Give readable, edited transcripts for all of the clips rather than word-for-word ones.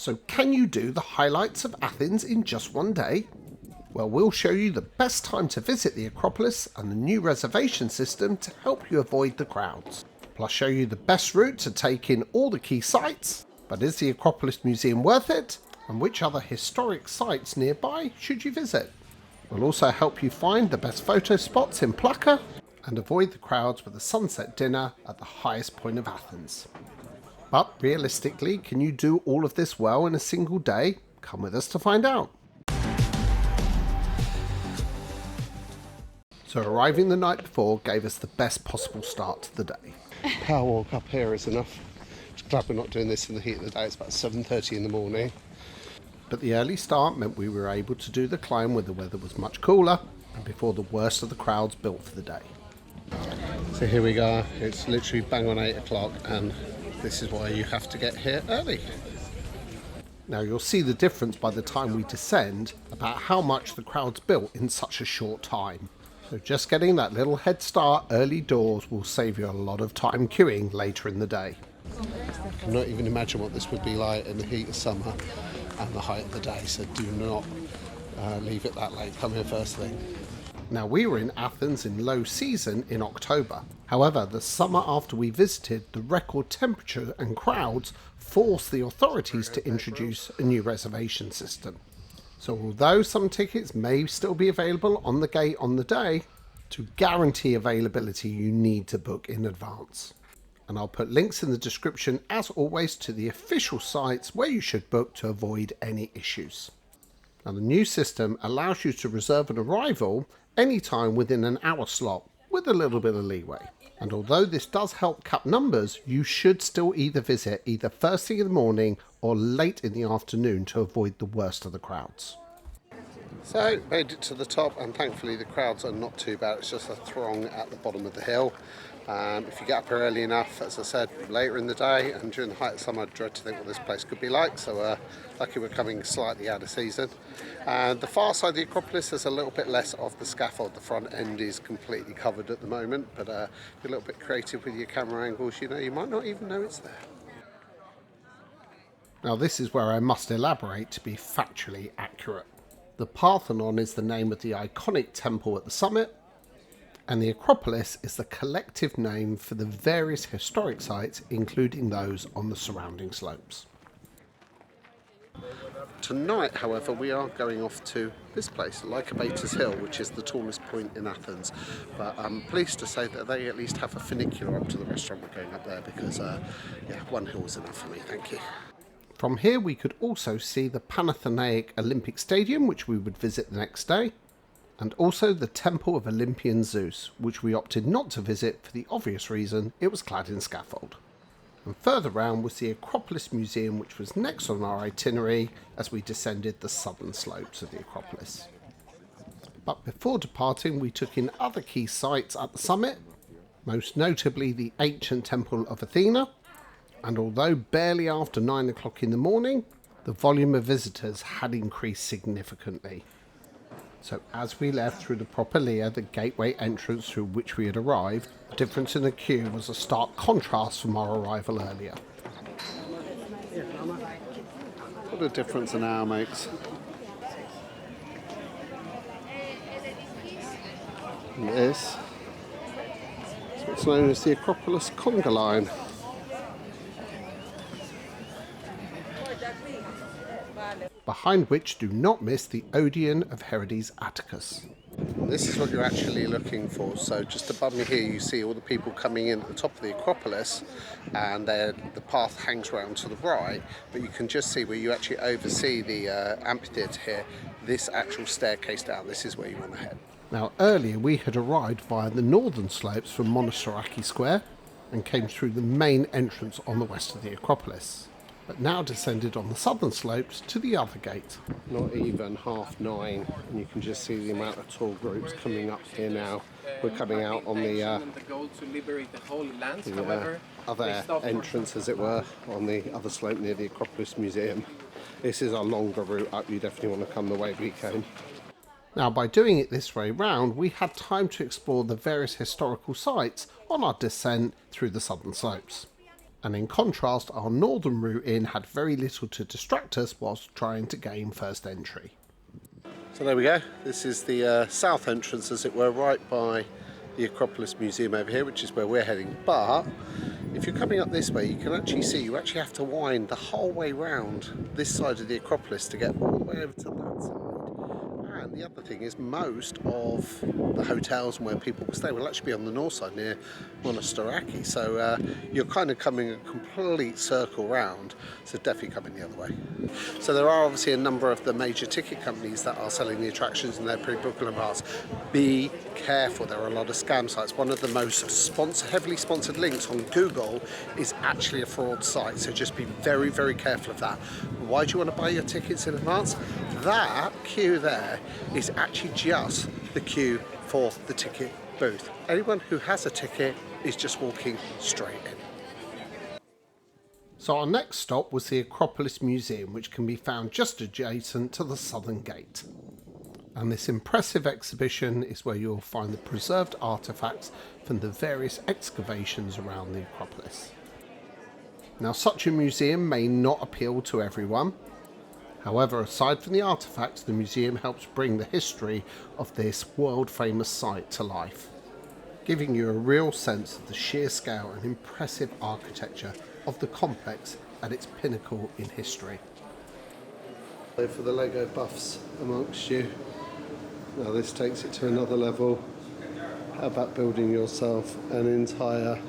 So can you do the highlights of Athens in just one day? Well, we'll show you the best time to visit the Acropolis and the new reservation system to help you avoid the crowds. Plus show you the best route to take in all the key sites, but is the Acropolis Museum worth it? And which other historic sites nearby should you visit? We'll also help you find the best photo spots in Plaka and avoid the crowds with a sunset dinner at the highest point of Athens. But realistically, can you do all of this well in a single day? Come with us to find out. So arriving the night before gave us the best possible start to the day. Power walk up here is enough. Just glad we're not doing this in the heat of the day. It's about 7:30 in the morning. But the early start meant we were able to do the climb when the weather was much cooler and before the worst of the crowds built for the day. So here we go. It's literally bang on 8 o'clock and this is why you have to get here early. Now you'll see the difference by the time we descend about how much the crowd's built in such a short time. So just getting that little head start early doors will save you a lot of time queuing later in the day. I cannot even imagine what this would be like in the heat of summer and the height of the day, so do not leave it that late. Come here first thing. Now we were in Athens in low season in October. However, the summer after we visited, the record temperature and crowds forced the authorities to introduce a new reservation system. So although some tickets may still be available on the gate on the day, to guarantee availability you need to book in advance. And I'll put links in the description as always to the official sites where you should book to avoid any issues. Now the new system allows you to reserve an arrival anytime within an hour slot with a little bit of leeway. And although this does help cap numbers, you should still either visit either first thing in the morning or late in the afternoon to avoid the worst of the crowds. So made it to the top and thankfully the crowds are not too bad. It's just a throng at the bottom of the hill. If you get up early enough, as I said, later in the day and during the height of summer, I dread to think what this place could be like. So lucky we're coming slightly out of season. And the far side of the Acropolis, there's a little bit less of the scaffold. The front end is completely covered at the moment, but be a little bit creative with your camera angles. You know, you might not even know it's there. Now this is where I must elaborate to be factually accurate. The Parthenon is the name of the iconic temple at the summit, and the Acropolis is the collective name for the various historic sites, including those on the surrounding slopes. Tonight, however, we are going off to this place, Lycabettus Hill, which is the tallest point in Athens. But I'm pleased to say that they at least have a funicular up to the restaurant we're going up there because, one hill is enough for me, thank you. From here we could also see the Panathenaic Olympic Stadium, which we would visit the next day, and also the Temple of Olympian Zeus, which we opted not to visit for the obvious reason it was clad in scaffold. And further round was the Acropolis Museum, which was next on our itinerary as we descended the southern slopes of the Acropolis. But before departing we took in other key sites at the summit, most notably the ancient Temple of Athena, and although barely after 9 o'clock in the morning, the volume of visitors had increased significantly. So as we left through the Propylaea, the gateway entrance through which we had arrived, the difference in the queue was a stark contrast from our arrival earlier. What a difference an hour makes. And this is what's known as the Acropolis conga line. Behind which do not miss the Odeon of Herodes Atticus. And this is what you're actually looking for. So just above me here you see all the people coming in at the top of the Acropolis, and the path hangs round to the right, but you can just see where you actually oversee the amphitheatre here, this actual staircase down. This is where you want to head. Now earlier we had arrived via the northern slopes from Monastiraki Square and came through the main entrance on the west of the Acropolis, but now descended on the southern slopes to the other gate. Not even 9:30 and you can just see the amount of tour groups coming up here now. We're coming out on the other entrance, as it were, on the other slope near the Acropolis Museum. This is a longer route up, you definitely want to come the way we came. Now by doing it this way round, we had time to explore the various historical sites on our descent through the southern slopes. And in contrast, our northern route in had very little to distract us whilst trying to gain first entry. So there we go, this is the south entrance, as it were, right by the Acropolis Museum over here, which is where we're heading. But if you're coming up this way, you can actually see you actually have to wind the whole way round this side of the Acropolis to get all the way over to that side. And the other thing is, most of the hotels and where people will stay will actually be on the north side near Monastiraki. So you're kind of coming a complete circle round, so definitely coming the other way. So there are obviously a number of the major ticket companies that are selling the attractions and their pre-booking pass. Be careful, there are a lot of scam sites. One of the most heavily sponsored links on Google is actually a fraud site, so just be very, very careful of that. Why do you want to buy your tickets in advance? That queue there is actually just the queue for the ticket booth. Anyone who has a ticket is just walking straight in. So our next stop was the Acropolis Museum, which can be found just adjacent to the southern gate. And this impressive exhibition is where you'll find the preserved artefacts from the various excavations around the Acropolis. Now, such a museum may not appeal to everyone. However, aside from the artefacts, the museum helps bring the history of this world-famous site to life, giving you a real sense of the sheer scale and impressive architecture of the complex at its pinnacle in history. For the Lego buffs amongst you, now this takes it to another level. How about building yourself an entire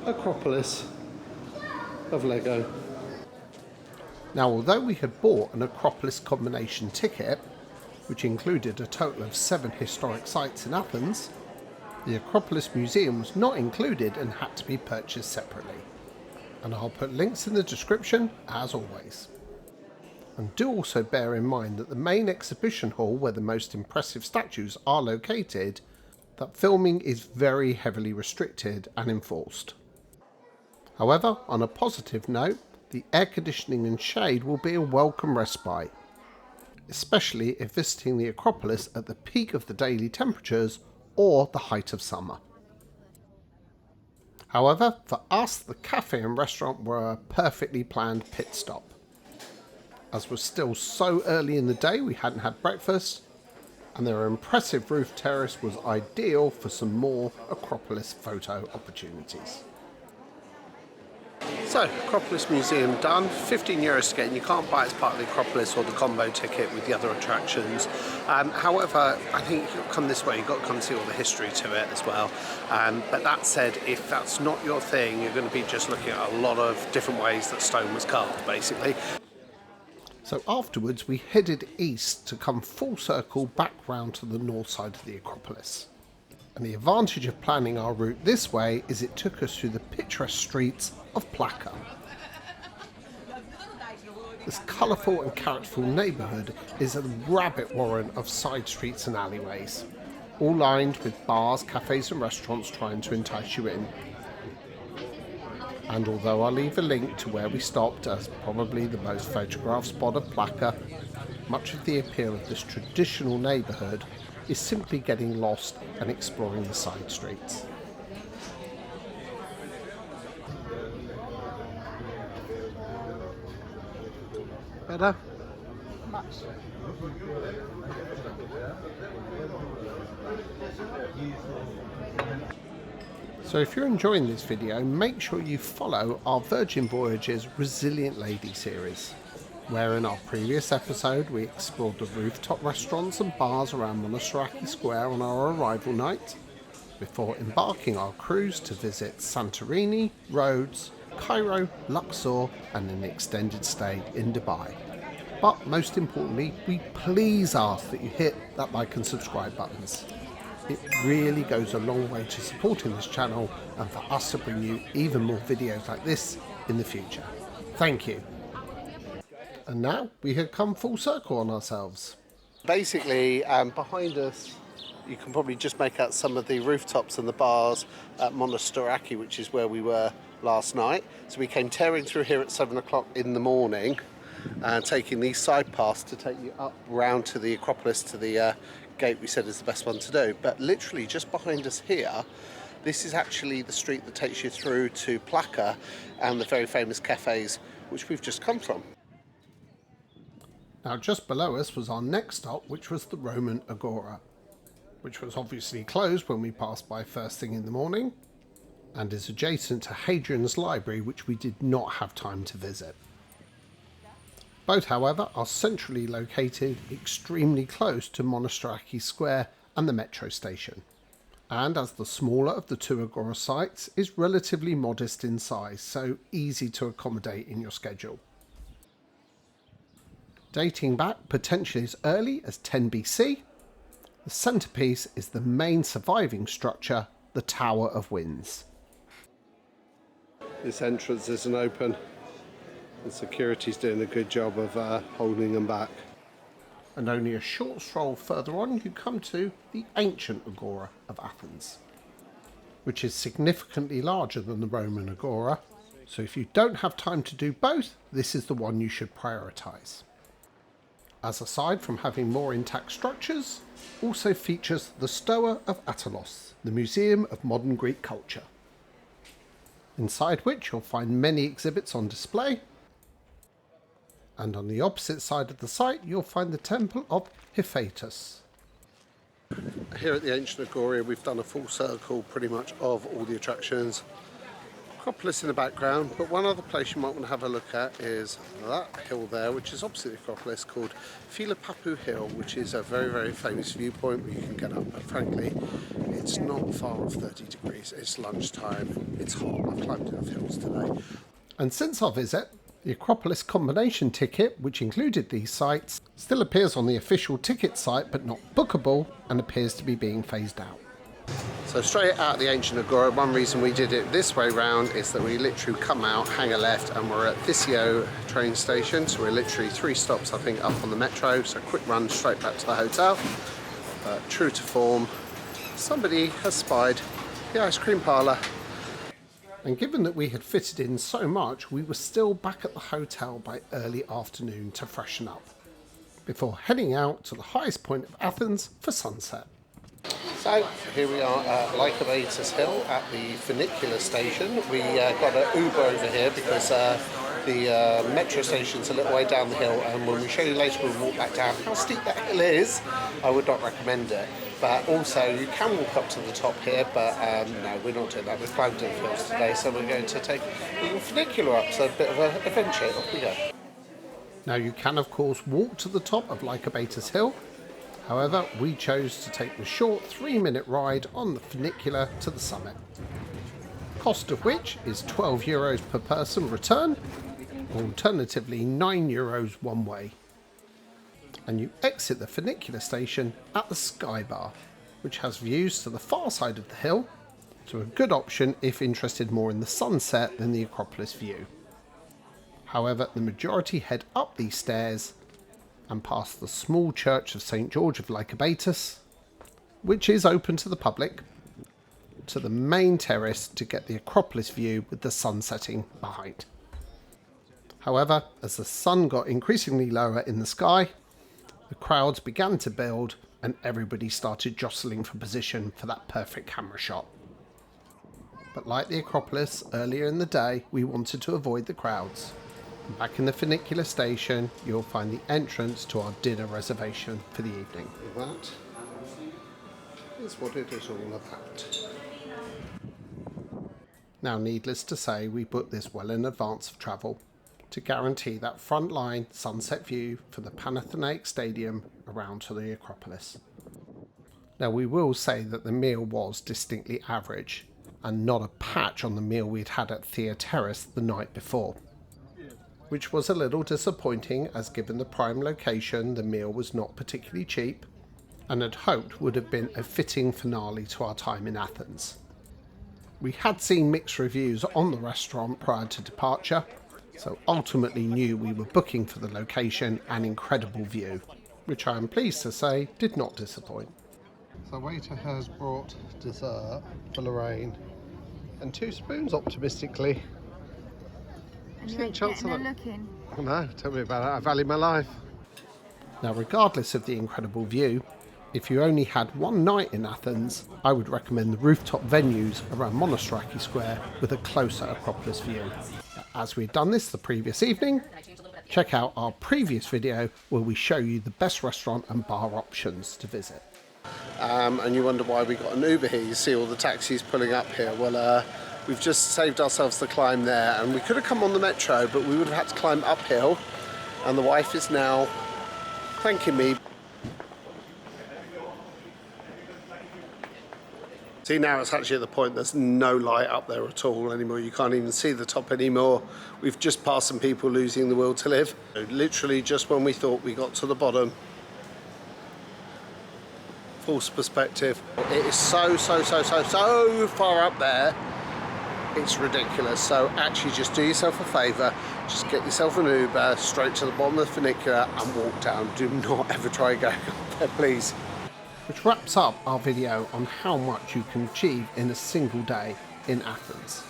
Acropolis of Lego? Now, although we had bought an Acropolis combination ticket, which included a total of 7 historic sites in Athens, the Acropolis Museum was not included and had to be purchased separately. And I'll put links in the description, as always. And do also bear in mind that the main exhibition hall, where the most impressive statues are located, that filming is very heavily restricted and enforced. However, on a positive note, the air conditioning and shade will be a welcome respite, especially if visiting the Acropolis at the peak of the daily temperatures or the height of summer. However, for us, the cafe and restaurant were a perfectly planned pit stop. As we're still so early in the day, we hadn't had breakfast, and their impressive roof terrace was ideal for some more Acropolis photo opportunities. So, Acropolis Museum done, €15 to get in. You can't buy it as part of the Acropolis or the combo ticket with the other attractions. However, I think you've got to come this way, you've got to come see all the history to it as well. But that said, if that's not your thing, you're going to be just looking at a lot of different ways that stone was carved, basically. So afterwards, we headed east to come full circle back round to the north side of the Acropolis. And the advantage of planning our route this way is it took us through the picturesque streets of Plaka. This colourful and characterful neighbourhood is a rabbit warren of side streets and alleyways, all lined with bars, cafes and restaurants trying to entice you in. And although I'll leave a link to where we stopped as probably the most photographed spot of Plaka, much of the appeal of this traditional neighbourhood is simply getting lost and exploring the side streets. Better? Much. So if you're enjoying this video, make sure you follow our Virgin Voyages Resilient Lady series, where in our previous episode we explored the rooftop restaurants and bars around Monastiraki Square on our arrival night, before embarking our cruise to visit Santorini, Rhodes, Cairo, Luxor and an extended stay in Dubai. But most importantly, we please ask that you hit that like and subscribe buttons. It really goes a long way to supporting this channel and for us to bring you even more videos like this in the future. Thank you. And now we have come full circle on ourselves. Basically, behind us, you can probably just make out some of the rooftops and the bars at Monastiraki, which is where we were last night. So we came tearing through here at 7 o'clock in the morning, taking these side paths to take you up round to the Acropolis, to the gate we said is the best one to do. But literally just behind us here, This is actually the street that takes you through to Plaka and the very famous cafes which we've just come from. Now just below us was our next stop, which was the Roman Agora, which was obviously closed when we passed by first thing in the morning, and is adjacent to Hadrian's library, which we did not have time to visit. Both, however, are centrally located extremely close to Monastiraki Square and the metro station, and as the smaller of the two Agora sites is relatively modest in size, so easy to accommodate in your schedule. Dating back potentially as early as 10 BC, the centrepiece is the main surviving structure, the Tower of Winds. This entrance isn't open. The security's doing a good job of holding them back. And only a short stroll further on you come to the ancient Agora of Athens, which is significantly larger than the Roman Agora, so if you don't have time to do both, this is the one you should prioritise. As aside from having more intact structures, also features the Stoa of Attalos, the Museum of Modern Greek Culture, inside which you'll find many exhibits on display. And on the opposite side of the site you'll find the Temple of Hephaestus. Here at the ancient Agora we've done a full circle pretty much of all the attractions. Acropolis in the background, but one other place you might want to have a look at is that hill there, which is opposite the Acropolis, called Lycabettus Hill, which is a very, very famous viewpoint where you can get up, but frankly it's not far off 30 degrees, it's lunchtime, it's hot, I've climbed enough hills today. And since our visit, the Acropolis combination ticket, which included these sites, still appears on the official ticket site but not bookable and appears to be being phased out. So straight out of the ancient Agora, one reason we did it this way round is that we literally come out, hang a left, and we're at Visio train station, so we're literally 3 stops I think up on the metro, so quick run straight back to the hotel. But true to form, somebody has spied the ice cream parlour. And given that we had fitted in so much, we were still back at the hotel by early afternoon to freshen up, before heading out to the highest point of Athens for sunset. So here we are at Lycabettus Hill at the funicular station. We got an Uber over here because the metro station's a little way down the hill, and when we show you later we'll walk back down how steep that hill is. I would not recommend it. But also you can walk up to the top here, but no, we're not doing that. We've climbed the hills today, so we're going to take a little funicular up, so a bit of an adventure. Off we go. Now you can of course walk to the top of Lycabettus Hill. However, we chose to take the short 3-minute ride on the funicular to the summit. Cost of which is €12 per person return, or alternatively €9 one way. And you exit the funicular station at the Sky Bar, which has views to the far side of the hill, so a good option if interested more in the sunset than the Acropolis view. However, the majority head up these stairs and past the small church of St George of Lycabettus, which is open to the public, to the main terrace to get the Acropolis view with the sun setting behind. However, as the sun got increasingly lower in the sky, the crowds began to build and everybody started jostling for position for that perfect camera shot. But like the Acropolis earlier in the day, we wanted to avoid the crowds. Back in the funicular station, you'll find the entrance to our dinner reservation for the evening. That is what it is all about. Now, needless to say, we booked this well in advance of travel to guarantee that frontline sunset view for the Panathinaike Stadium around to the Acropolis. Now, we will say that the meal was distinctly average and not a patch on the meal we'd had at Thea Terrace the night before, which was a little disappointing as given the prime location the meal was not particularly cheap and had hoped would have been a fitting finale to our time in Athens. We had seen mixed reviews on the restaurant prior to departure, so ultimately knew we were booking for the location and incredible view, which I am pleased to say did not disappoint. The waiter has brought dessert for Lorraine and 2 spoons optimistically. And you ain't getting a look in. No, tell me about it. I value my life. Now, regardless of the incredible view, If you only had one night in Athens, I would recommend the rooftop venues around Monastiraki Square with a closer Acropolis view. As we've done this the previous evening, check out our previous video where we show you the best restaurant and bar options to visit. And you wonder why we got an Uber here. You see all the taxis pulling up here. Well, we've just saved ourselves the climb there, and we could have come on the metro, but we would have had to climb uphill, and the wife is now thanking me. See, now it's actually at the point there's no light up there at all anymore. You can't even see the top anymore. We've just passed some people losing the will to live. Literally just when we thought we got to the bottom. False perspective. It is so far up there. It's ridiculous. So actually just do yourself a favour. Just get yourself an Uber straight to the bottom of the funicular and walk down. Do not ever try going up there, please. Which wraps up our video on how much you can achieve in a single day in Athens.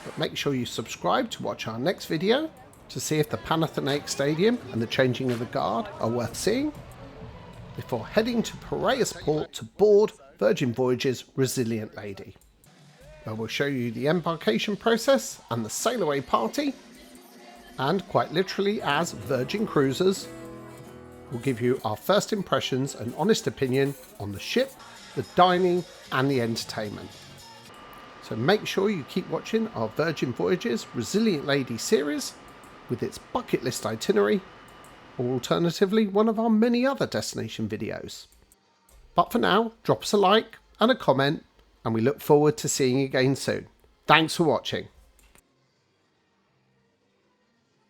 But make sure you subscribe to watch our next video to see if the Panathinaike Stadium and the changing of the guard are worth seeing, before heading to Piraeus Port to board Virgin Voyages Resilient Lady, where we'll show you the embarkation process and the sail away party, and quite literally as Virgin Cruisers, we'll give you our first impressions and honest opinion on the ship, the dining and the entertainment. So make sure you keep watching our Virgin Voyages Resilient Lady series with its bucket list itinerary, or alternatively one of our many other destination videos. But for now, drop us a like and a comment, and we look forward to seeing you again soon. Thanks for watching.